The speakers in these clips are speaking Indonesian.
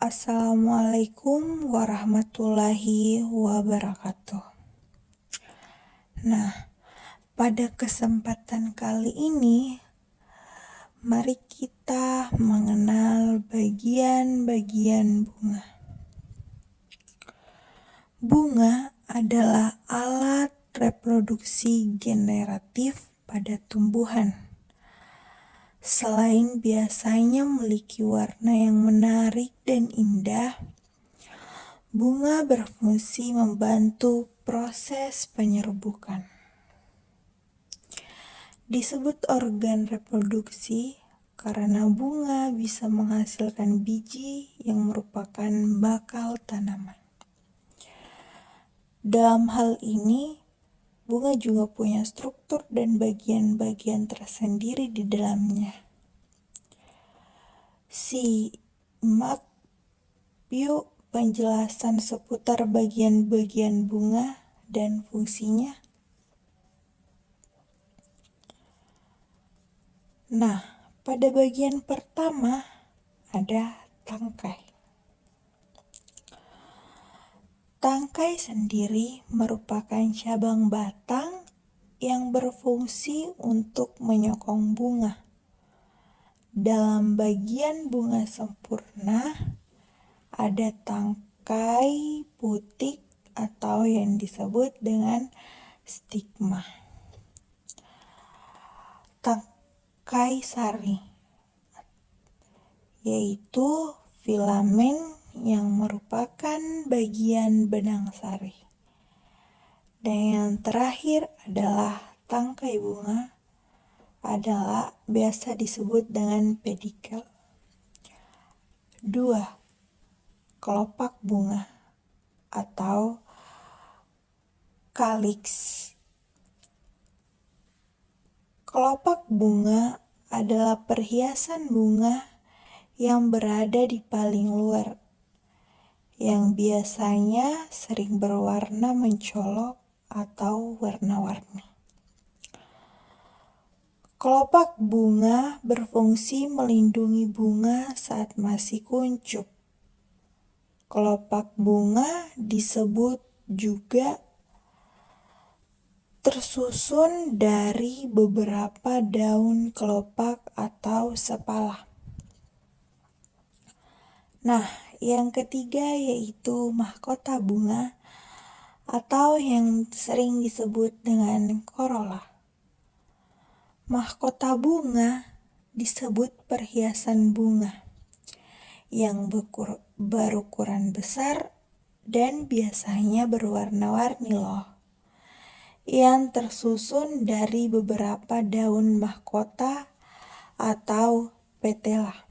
Assalamualaikum warahmatullahi wabarakatuh. Nah, pada kesempatan kali ini, mari kita mengenal bagian-bagian bunga. Bunga adalah alat reproduksi generatif pada tumbuhan. Selain biasanya memiliki warna yang menarik dan indah, bunga berfungsi membantu proses penyerbukan. Disebut organ reproduksi karena bunga bisa menghasilkan biji yang merupakan bakal tanaman. Dalam hal ini, bunga juga punya struktur dan bagian-bagian tersendiri di dalamnya. Simak yuk penjelasan seputar bagian-bagian bunga dan fungsinya. Nah, pada bagian pertama ada tangkai. Tangkai sendiri merupakan cabang batang yang berfungsi untuk menyokong bunga. Dalam bagian bunga sempurna, ada tangkai putik atau yang disebut dengan stigma. Tangkai sari, yaitu filamen yang merupakan bagian benang sari. Dan yang terakhir adalah tangkai bunga, adalah biasa disebut dengan pedikel. 2. Kelopak bunga atau kaliks. Kelopak bunga adalah perhiasan bunga yang berada di paling luar, yang biasanya sering berwarna mencolok atau warna-warni. Kelopak bunga berfungsi melindungi bunga saat masih kuncup. Kelopak bunga disebut juga tersusun dari beberapa daun kelopak atau sepala. Nah, yang ketiga yaitu mahkota bunga atau yang sering disebut dengan corolla. Mahkota bunga disebut perhiasan bunga yang berukuran besar dan biasanya berwarna-warni loh, yang tersusun dari beberapa daun mahkota atau petela.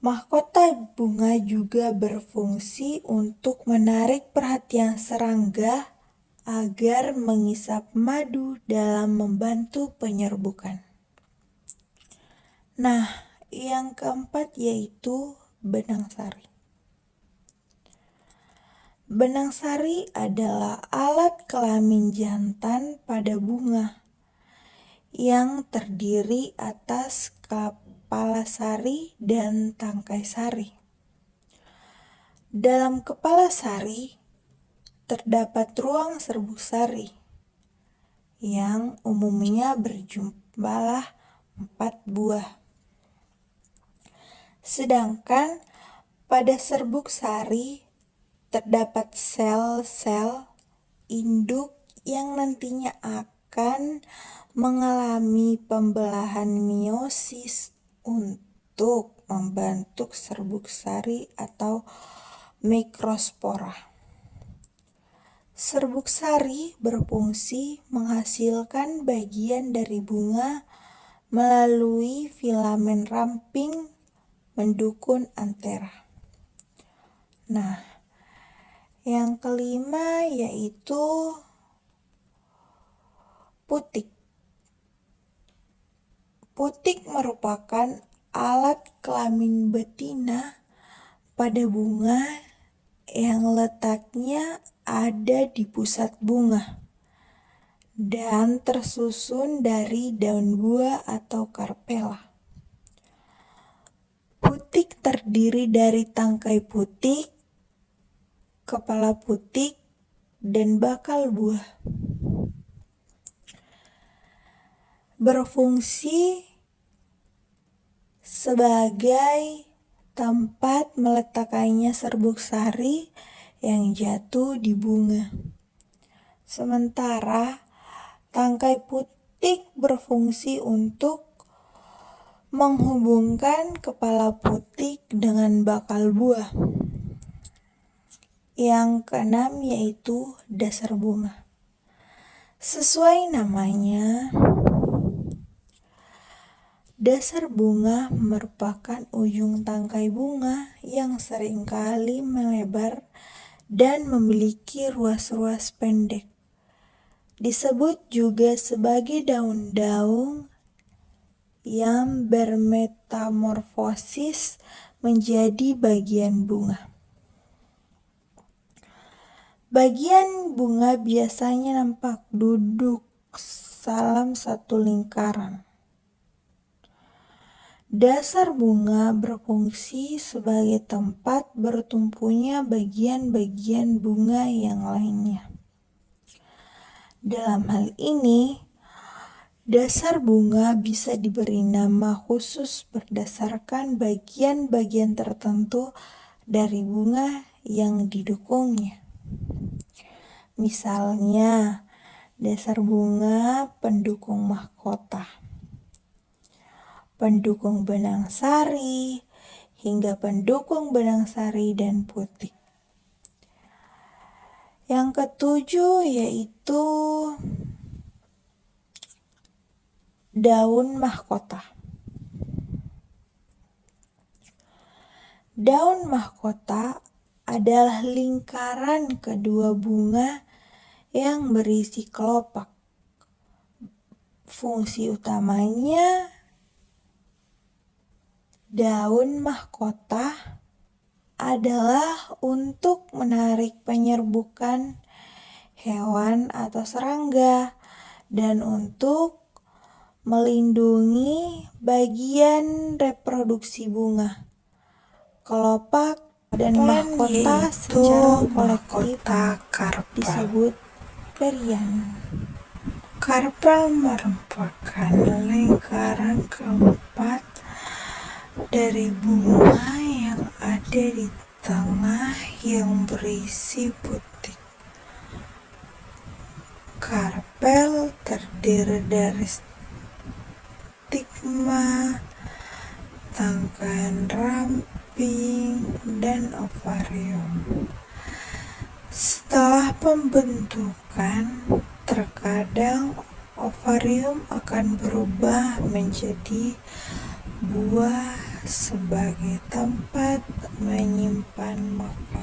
Mahkota bunga juga berfungsi untuk menarik perhatian serangga agar mengisap madu dalam membantu penyerbukan. Nah, yang keempat yaitu benang sari. Benang sari adalah alat kelamin jantan pada bunga yang terdiri atas kepala sari dan tangkai sari. Dalam kepala sari terdapat ruang serbuk sari yang umumnya berjumlah 4 buah. Sedangkan pada serbuk sari terdapat sel-sel induk yang nantinya akan mengalami pembelahan meiosis untuk membentuk serbuk sari atau mikrospora. Serbuk sari berfungsi menghasilkan bagian dari bunga melalui filamen ramping mendukun antera. Nah, yang kelima yaitu putik. Putik merupakan alat kelamin betina pada bunga yang letaknya ada di pusat bunga. dan tersusun dari daun buah atau karpela. Putik terdiri dari tangkai putik, kepala putik, dan bakal buah. Berfungsi sebagai tempat meletakkannya serbuk sari yang jatuh di bunga. Sementara tangkai putik berfungsi untuk menghubungkan kepala putik dengan bakal buah. Yang keenam yaitu dasar bunga. Sesuai namanya, dasar bunga merupakan ujung tangkai bunga yang seringkali melebar dan memiliki ruas-ruas pendek. Disebut juga sebagai daun-daun yang bermetamorfosis menjadi bagian bunga. Bagian bunga biasanya nampak duduk dalam satu lingkaran. Dasar bunga berfungsi sebagai tempat bertumpunya bagian-bagian bunga yang lainnya. Dalam hal ini, dasar bunga bisa diberi nama khusus berdasarkan bagian-bagian tertentu dari bunga yang didukungnya. Misalnya, dasar bunga pendukung mahkota, pendukung benang sari, hingga pendukung benang sari dan putik. Yang ketujuh yaitu daun mahkota. Daun mahkota adalah lingkaran kedua bunga yang berisi kelopak. Fungsi utamanya daun mahkota adalah untuk menarik penyerbukan hewan atau serangga dan untuk melindungi bagian reproduksi bunga. Kelopak dan mahkota secara kolektif disebut berian. Karpel merupakan lingkaran keempat dari bunga yang ada di tengah yang berisi putik. Karpel terdiri dari stigma, tangkaian ramping, dan ovarium. Setelah pembentukan, terkadang ovarium akan berubah menjadi buah sebagai tempat menyimpan makanan.